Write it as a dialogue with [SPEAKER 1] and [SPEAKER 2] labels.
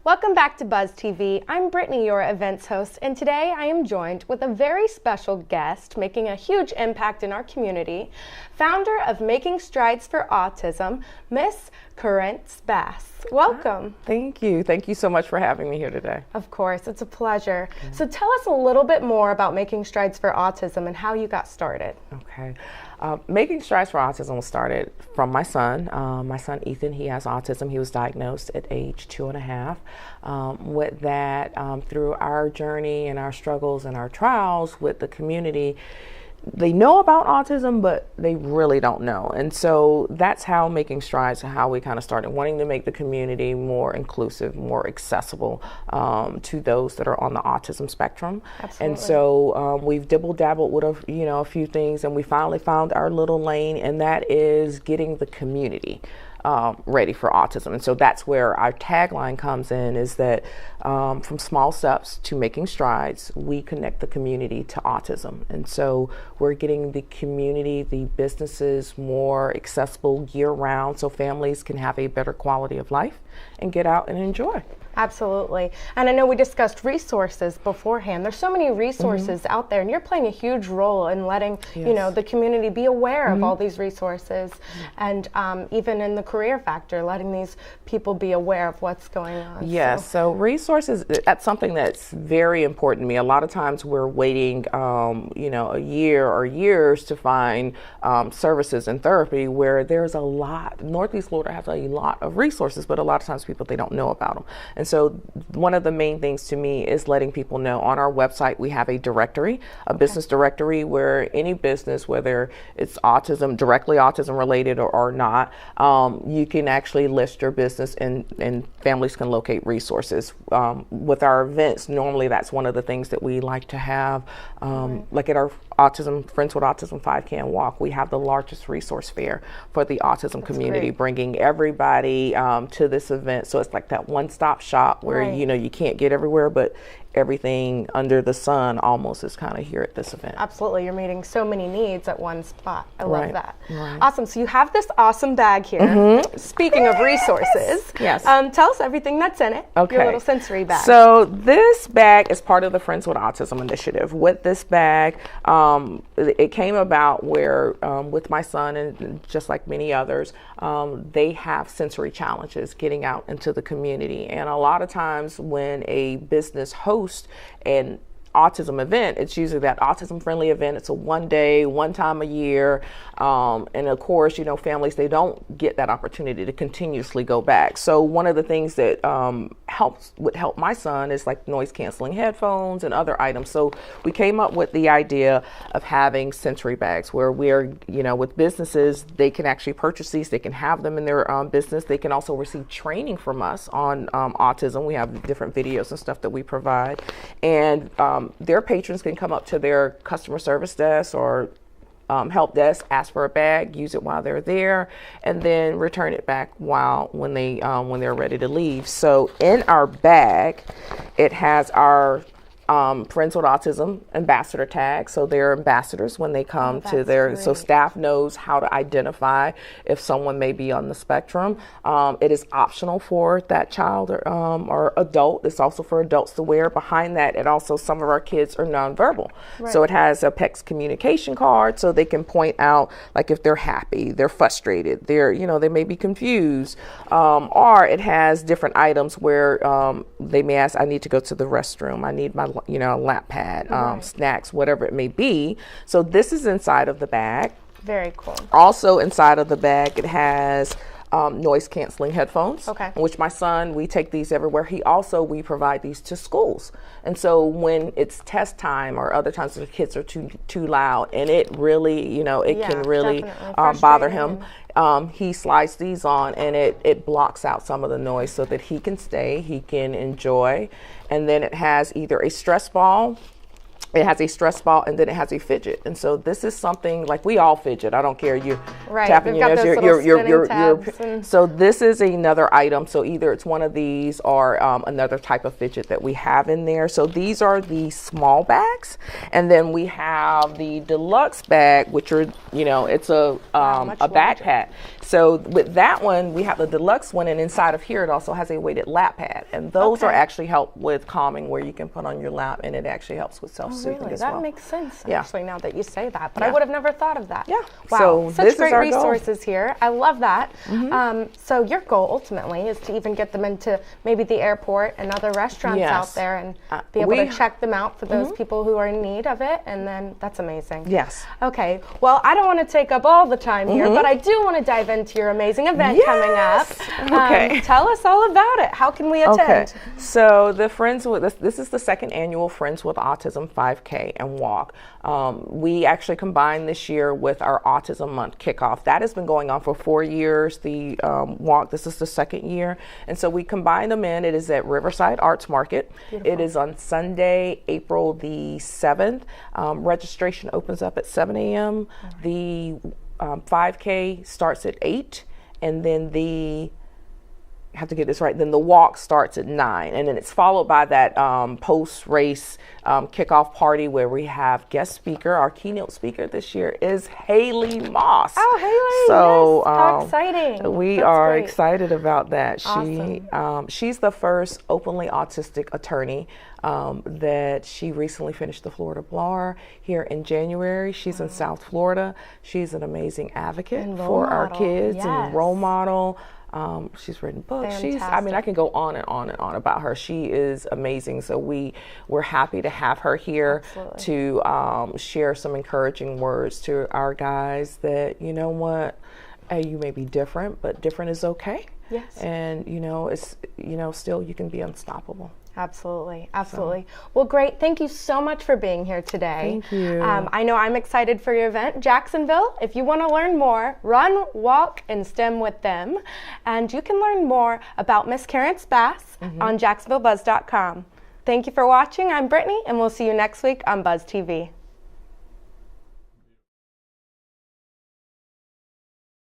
[SPEAKER 1] Welcome back to Buzz TV. I'm Brittany, your events host, and today I am joined with a very special guest making a huge impact in our community, founder of Making Strides for Autism, Miss Carrence Bass. Welcome.
[SPEAKER 2] Thank you. Thank you so much for having me here today.
[SPEAKER 1] Of course, it's a pleasure. So tell us a little bit more about Making Strides for Autism and how you got started.
[SPEAKER 2] Okay. Making Strides for Autism started from my son. My son Ethan, he has autism. He was diagnosed at age 2.5. With that, through our journey and our struggles and our trials with the community, they know about autism, but they really don't know. And so that's how Making Strides, how we kind of started wanting to make the community more inclusive, more accessible to those that are on the autism spectrum.
[SPEAKER 1] Absolutely.
[SPEAKER 2] And so we've dibble-dabbled with a few things, and we finally found our little lane, and that is getting the community ready for autism. And so that's where our tagline comes in, is that from small steps to making strides, we connect the community to autism. And so we're getting the community, the businesses more accessible year-round so families can have a better quality of life and get out and enjoy.
[SPEAKER 1] Absolutely. And I know we discussed resources beforehand. There's so many resources out there, and you're playing a huge role in letting the community be aware of all these resources, and even in the career factor, letting these people be aware of what's going on.
[SPEAKER 2] Yes, so resources, that's something that's very important to me. A lot of times we're waiting a year or years to find services and therapy, where there's a lot. Northeast Florida has a lot of resources, but a lot of times people, they don't know about them. And so one of the main things to me is letting people know. On our website, we have a directory, a business directory, where any business, whether it's autism, directly autism related or not, you can actually list your business, and families can locate resources. With our events, normally that's one of the things that we like to have. Like at our Friends With Autism 5K and Walk, we have the largest resource fair for the autism community, bringing everybody to this event. So it's like that one-stop shop where you can't get everywhere, but everything under the sun almost is kind of here at this event.
[SPEAKER 1] Absolutely. You're meeting so many needs at one spot. I love that.
[SPEAKER 2] Right.
[SPEAKER 1] Awesome. So you have this awesome bag here. Speaking of resources, tell us everything that's in it.
[SPEAKER 2] Okay.
[SPEAKER 1] Your little sensory bag.
[SPEAKER 2] So this bag is part of the Friends With Autism initiative. With this bag, it came about where with my son, and just like many others, they have sensory challenges getting out into the community. And a lot of times when a business hosts an autism event, it's usually that autism-friendly event. It's a one day, one time a year. And of course, families, they don't get that opportunity to continuously go back. So one of the things that would help my son is like noise canceling headphones and other items. So we came up with the idea of having sensory bags where we're, with businesses, they can actually purchase these. They can have them in their business. They can also receive training from us on autism. We have different videos and stuff that we provide. And their patrons can come up to their customer service desk or help desk, ask for a bag, use it while they're there, and then return it back when they're ready to leave. So in our bag, it has our Friends With Autism ambassador tag. So they're ambassadors when they come to their, so staff knows how to identify if someone may be on the spectrum. It is optional for that child or adult. It's also for adults to wear. Behind that, it also, some of our kids are nonverbal. So it has a PECS communication card, so they can point out, like if they're happy, they're frustrated, they may be confused, or it has different items where they may ask, I need to go to the restroom, I need my a lap pad, snacks, whatever it may be. So this is inside of the bag.
[SPEAKER 1] Very cool.
[SPEAKER 2] Also inside of the bag, it has noise canceling headphones, which my son, we take these everywhere. We provide these to schools. And so when it's test time or other times the kids are too loud, and it really, it can really bother him. He slides these on, and it blocks out some of the noise so that he can stay, he can enjoy. And then it has either a stress ball It has a stress ball, and then it has a fidget. And so this is something like we all fidget. I don't care. You tapping your nose. So this is another item. So either it's one of these or another type of fidget that we have in there. So these are the small bags, and then we have the deluxe bag, which are it's a backpack. So with that one, we have the deluxe one, and inside of here it also has a weighted lap pad, and those are actually help with calming, where you can put on your lap, and it actually helps with self-soothing as well.
[SPEAKER 1] That makes sense, actually, now that you say that. But I would have never thought of that.
[SPEAKER 2] Yeah.
[SPEAKER 1] Wow. Such great resources here. I love that. So your goal ultimately is to even get them into maybe the airport and other restaurants out there, and be able to check them out for those people who are in need of it. And then that's amazing.
[SPEAKER 2] Yes.
[SPEAKER 1] Okay. Well, I don't want to take up all the time here, but I do want to dive into your amazing event coming up. Okay. Tell us all about it. How can we attend?
[SPEAKER 2] Okay. So the this is the second annual Friends with Autism 5K and walk. We actually combined this year with our Autism Month kickoff. That has been going on for 4 years. The walk, this is the second year. And so we combined them in. It is at Riverside Arts Market. Beautiful. It is on Sunday, April the 7th. Registration opens up at 7 a.m. The 5K starts at 8, and then I have to get this right. Then the walk starts at 9, and then it's followed by that post-race kickoff party where we have guest speaker. Our keynote speaker this year is Haley Moss.
[SPEAKER 1] Oh, Haley!
[SPEAKER 2] So
[SPEAKER 1] how exciting!
[SPEAKER 2] We are excited about that. Awesome. She's the first openly autistic attorney. That she recently finished the Florida bar here in January. She's in South Florida. She's an amazing advocate for our kids and role model. She's written books.
[SPEAKER 1] Fantastic.
[SPEAKER 2] I can go on and on and on about her. She is amazing. So we're happy to have her here to share some encouraging words to our guys that, you know what, you may be different, but different is okay.
[SPEAKER 1] Yes.
[SPEAKER 2] And, it's, still you can be unstoppable.
[SPEAKER 1] Absolutely. Absolutely. Well, great. Thank you so much for being here today.
[SPEAKER 2] Thank you.
[SPEAKER 1] I know I'm excited for your event, Jacksonville. If you want to learn more, run, walk, and STEM with them. And you can learn more about Miss Carrence Bass on jacksonvillebuzz.com. Thank you for watching. I'm Brittany, and we'll see you next week on Buzz TV.